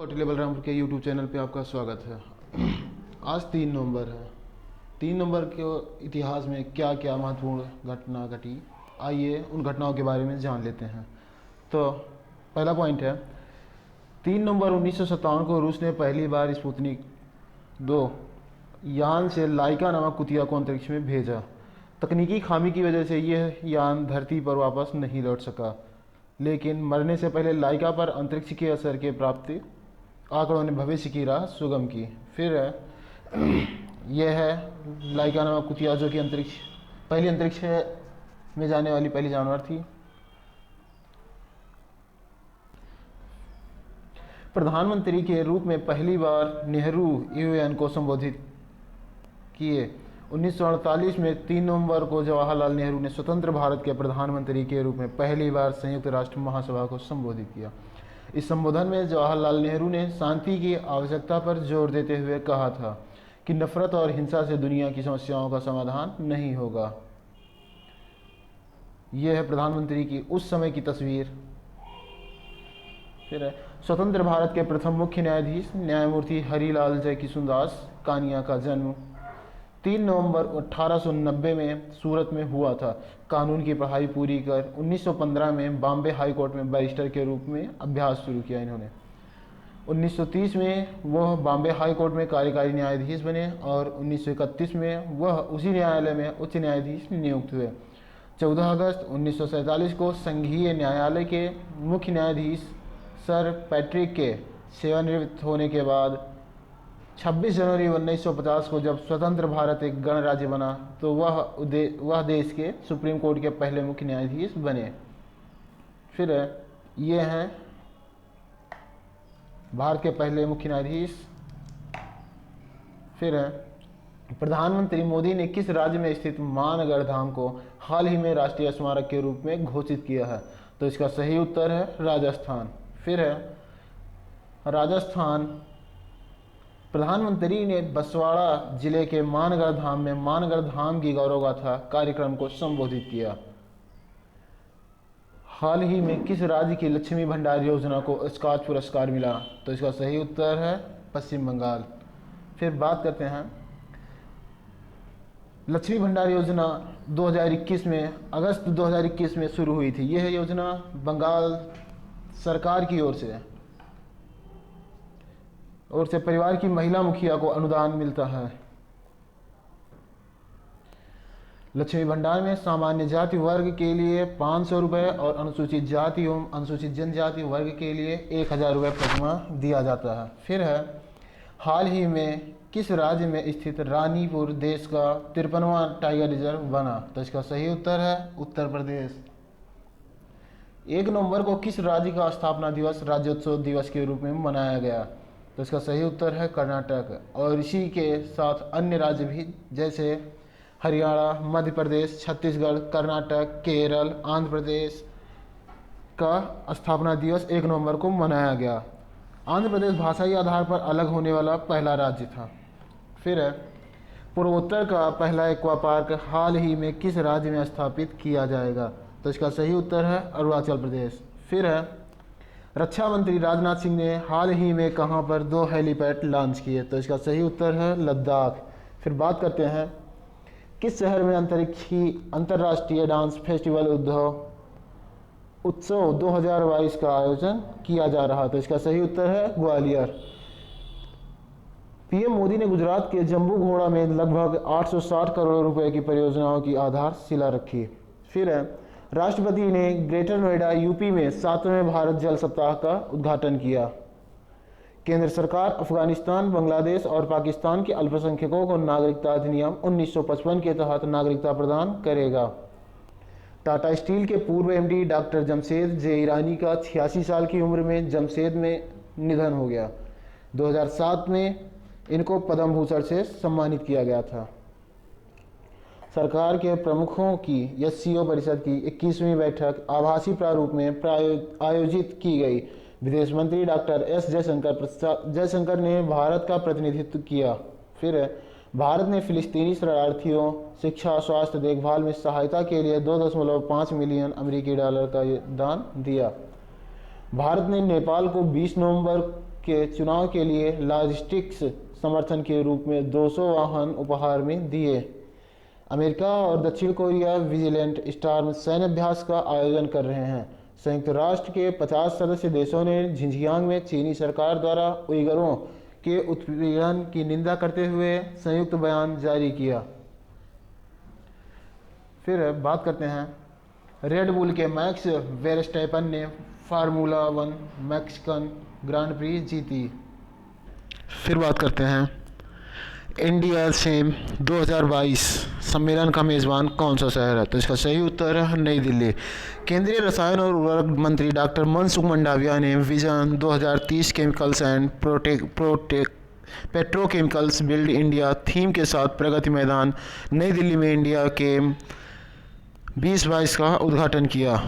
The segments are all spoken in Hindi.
कौटिल्य बलरामपुर के यूट्यूब चैनल पे आपका स्वागत है। आज 3 नवंबर है। 3 नवंबर के इतिहास में क्या क्या महत्वपूर्ण घटना घटी, आइए उन घटनाओं के बारे में जान लेते हैं। तो पहला पॉइंट है, 3 नवंबर 1957 को रूस ने पहली बार स्पुतनिक 2 यान से लाइका नामक कुतिया को अंतरिक्ष में भेजा। तकनीकी खामी की वजह से यह यान धरती पर वापस नहीं लौट सका, लेकिन मरने से पहले लाइका पर अंतरिक्ष के असर के प्राप्ति आंकड़ों ने भविष्य की राह सुगम की। फिर यह है लाइका नामक कुतिया, जो कि पहली अंतरिक्ष में जाने वाली पहली जानवर थी। प्रधानमंत्री के रूप में पहली बार नेहरू यूएन को संबोधित किए। 1948 में 3 नवंबर को जवाहरलाल नेहरू ने स्वतंत्र भारत के प्रधानमंत्री के रूप में पहली बार संयुक्त राष्ट्र महासभा को संबोधित किया। इस संबोधन में जवाहरलाल नेहरू ने शांति की आवश्यकता पर जोर देते हुए कहा था कि नफरत और हिंसा से दुनिया की समस्याओं का समाधान नहीं होगा। यह है प्रधानमंत्री की उस समय की तस्वीर। फिर है स्वतंत्र भारत के प्रथम मुख्य न्यायाधीश न्यायमूर्ति हरिलाल जयकिशुनदास कानिया का जन्म 3 नवंबर 1890 में सूरत में हुआ था। कानून की पढ़ाई पूरी कर 1915 में बॉम्बे हाई कोर्ट में बैरिस्टर के रूप में अभ्यास शुरू किया इन्होंने। 1930 में वह बॉम्बे हाई कोर्ट में कार्यकारी न्यायाधीश बने और 1931 में वह उसी न्यायालय में उच्च न्यायाधीश नियुक्त हुए। 14 अगस्त 1947 को संघीय न्यायालय के मुख्य न्यायाधीश सर पैट्रिक के सेवानिवृत्त होने के बाद 26 जनवरी 1950 को जब स्वतंत्र भारत एक गणराज्य बना तो वह देश के सुप्रीम कोर्ट के पहले मुख्य न्यायाधीश बने। फिर ये हैं भारत के पहले मुख्य न्यायाधीश। फिर प्रधानमंत्री मोदी ने किस राज्य में स्थित मानगढ़ धाम को हाल ही में राष्ट्रीय स्मारक के रूप में घोषित किया है? तो इसका सही उत्तर है राजस्थान। फिर है राजस्थान। प्रधानमंत्री ने बसवाड़ा जिले के मानगढ़ धाम में मानगढ़ धाम की गौरव गाथा कार्यक्रम को संबोधित किया। हाल ही में किस राज्य की लक्ष्मी भंडार योजना को स्कॉच पुरस्कार मिला? तो इसका सही उत्तर है पश्चिम बंगाल। फिर बात करते हैं लक्ष्मी भंडार योजना 2021 में अगस्त 2021 में शुरू हुई थी। यह योजना बंगाल सरकार की ओर से परिवार की महिला मुखिया को अनुदान मिलता है। लक्ष्मी भंडार में सामान्य जाति वर्ग के लिए 500 रुपये और अनुसूचित जाति एवं अनुसूचित जनजाति वर्ग के लिए 1000 रुपये प्रतिमाह दिया जाता है। फिर है हाल ही में किस राज्य में स्थित रानीपुर देश का 53वां टाइगर रिजर्व बना? तो इसका सही उत्तर है उत्तर प्रदेश। 1 नवंबर को किस राज्य का स्थापना दिवस राज्योत्सव दिवस के रूप में मनाया गया? तो इसका सही उत्तर है कर्नाटक। और इसी के साथ अन्य राज्य भी जैसे हरियाणा, मध्य प्रदेश, छत्तीसगढ़, कर्नाटक, केरल, आंध्र प्रदेश का स्थापना दिवस 1 नवंबर को मनाया गया। आंध्र प्रदेश भाषाई आधार पर अलग होने वाला पहला राज्य था। फिर पूर्वोत्तर का पहला एक्वा पार्क हाल ही में किस राज्य में स्थापित किया जाएगा? तो इसका सही उत्तर है अरुणाचल प्रदेश। फिर है रक्षा मंत्री राजनाथ सिंह ने हाल ही में कहां पर 2 हेलीपैड लॉन्च किए? तो इसका सही उत्तर है लद्दाख। फिर बात करते हैं किस शहर में अंतर्राष्ट्रीय डांस फेस्टिवल उत्सव 2022 का आयोजन किया जा रहा? तो इसका सही उत्तर है ग्वालियर। पीएम मोदी ने गुजरात के जम्बू घोड़ा में लगभग 860 करोड़ रुपए की परियोजनाओं की आधारशिला रखी। फिर है राष्ट्रपति ने ग्रेटर नोएडा यूपी में 7वें भारत जल सप्ताह का उद्घाटन किया। केंद्र सरकार अफगानिस्तान, बांग्लादेश और पाकिस्तान के अल्पसंख्यकों को नागरिकता अधिनियम 1955 के तहत नागरिकता प्रदान करेगा। टाटा स्टील के पूर्व एमडी डॉक्टर जमशेद जे ईरानी का 86 साल की उम्र में जमशेद में निधन हो गया। 2007 में इनको पद्म भूषण से सम्मानित किया गया था। सरकार के प्रमुखों की एससीओ परिषद की 21वीं बैठक आभासी प्रारूप में आयोजित की गई। विदेश मंत्री डॉक्टर एस जयशंकर ने भारत का प्रतिनिधित्व किया। फिर भारत ने फिलिस्तीनी शरणार्थियों शिक्षा, स्वास्थ्य, देखभाल में सहायता के लिए 2.5 मिलियन अमेरिकी डॉलर का दान दिया। भारत ने नेपाल को 20 नवंबर के चुनाव के लिए लॉजिस्टिक्स समर्थन के रूप में 200 वाहन उपहार में दिए। अमेरिका और दक्षिण कोरिया विजिलेंट स्टॉर्म सैन्य अभ्यास का आयोजन कर रहे हैं। संयुक्त राष्ट्र के 50 सदस्य देशों ने झिंझियांग में चीनी सरकार द्वारा उइगरों के उत्पीड़न की निंदा करते हुए संयुक्त बयान जारी किया। फिर बात करते हैं, रेड बुल के मैक्स वेरस्टैपन ने फार्मूला 1 मैक्सिकन ग्रांड प्री जीती। फिर बात करते हैं, इंडिया सेम 2022 सम्मेलन का मेज़बान कौन सा शहर है? तो इसका सही उत्तर है नई दिल्ली। केंद्रीय रसायन और उर्वरक मंत्री डॉक्टर मनसुख मंडाविया ने vision 2030 chemicals and petrochemicals build India theme के साथ प्रगति मैदान नई दिल्ली में इंडिया के 2022 का उद्घाटन किया।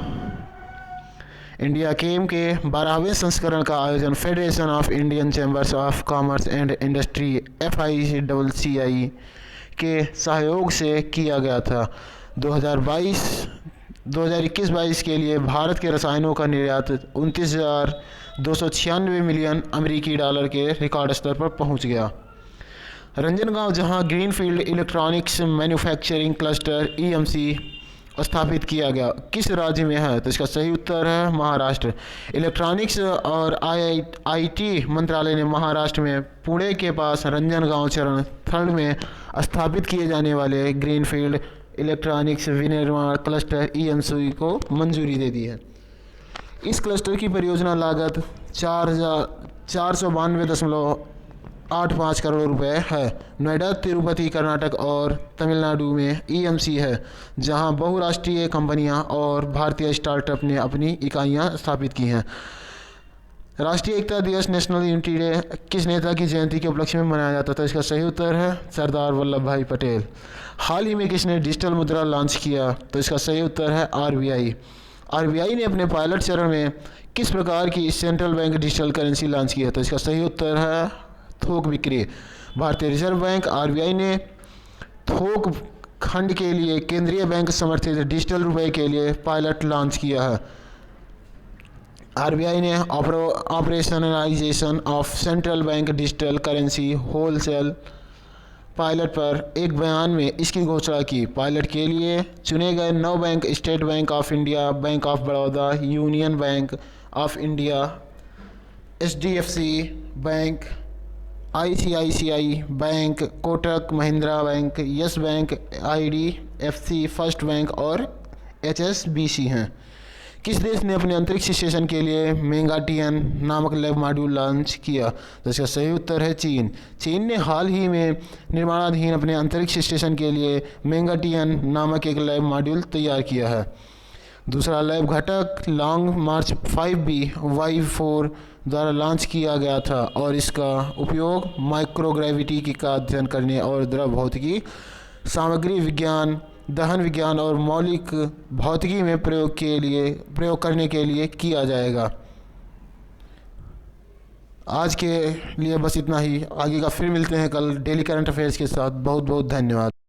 इंडिया केम के 12वें संस्करण का आयोजन federation of Indian chambers of commerce and industry FICCI के सहयोग से किया गया था। 2021-22 के लिए भारत के रसायनों का निर्यात 29,296 मिलियन अमेरिकी डॉलर के रिकॉर्ड स्तर पर पहुंच गया। रंजनगांव, जहां greenfield electronics manufacturing cluster EMC स्थापित किया गया, किस राज्य में है? तो इसका सही उत्तर है महाराष्ट्र। इलेक्ट्रॉनिक्स और IT मंत्रालय ने महाराष्ट्र में पुणे के पास रंजनगांव चरण 3 में स्थापित किए जाने वाले ग्रीनफील्ड इलेक्ट्रॉनिक्स विनिर्माण क्लस्टर EMC को मंजूरी दे दी है। इस क्लस्टर की परियोजना लागत 492.85 करोड़ रुपए है। नोएडा, तिरुपति, कर्नाटक और तमिलनाडु में EMC है, जहां बहुराष्ट्रीय कंपनियां और भारतीय स्टार्टअप ने अपनी इकाइयां स्थापित की हैं। राष्ट्रीय एकता दिवस नेशनल यूनिटी डे किस नेता की जयंती के उपलक्ष्य में मनाया जाता था? इसका सही उत्तर है सरदार वल्लभ भाई पटेल। हाल ही में किसने डिजिटल मुद्रा लॉन्च किया? तो इसका सही उत्तर है RBI ने अपने पायलट चरण में किस प्रकार की central bank digital currency launch की है? तो इसका सही उत्तर है थोक बिक्री। भारतीय रिजर्व बैंक RBI ने थोक खंड के लिए केंद्रीय बैंक समर्थित डिजिटल रुपए के लिए पायलट लॉन्च किया है। RBI ने operationalisation of central bank digital currency wholesale pilot पर एक बयान में इसकी घोषणा की। पायलट के लिए चुने गए 9 bank state bank of India, bank of Baroda, union bank of India, HDFC bank, ICICI bank, Kotak Mahindra bank, yes bank, IDFC first bank और HSBC हैं। किस देश ने अपने अंतरिक्ष स्टेशन के लिए मेगाटियन नामक लैब मॉड्यूल लॉन्च किया? तो इसका सही उत्तर है चीन। चीन ने हाल ही में निर्माणाधीन अपने अंतरिक्ष स्टेशन के लिए मेगाटियन नामक एक लैब मॉड्यूल तैयार किया है। दूसरा लैब घटक लॉन्ग मार्च 5B Y4 द्वारा लॉन्च किया गया था और इसका उपयोग माइक्रोग्रेविटी का अध्ययन करने और द्रव भौतिकी, सामग्री विज्ञान, दहन विज्ञान और मौलिक भौतिकी में प्रयोग करने के लिए किया जाएगा। आज के लिए बस इतना ही। आगे का फिर मिलते हैं कल डेली करंट अफेयर्स के साथ। बहुत बहुत धन्यवाद।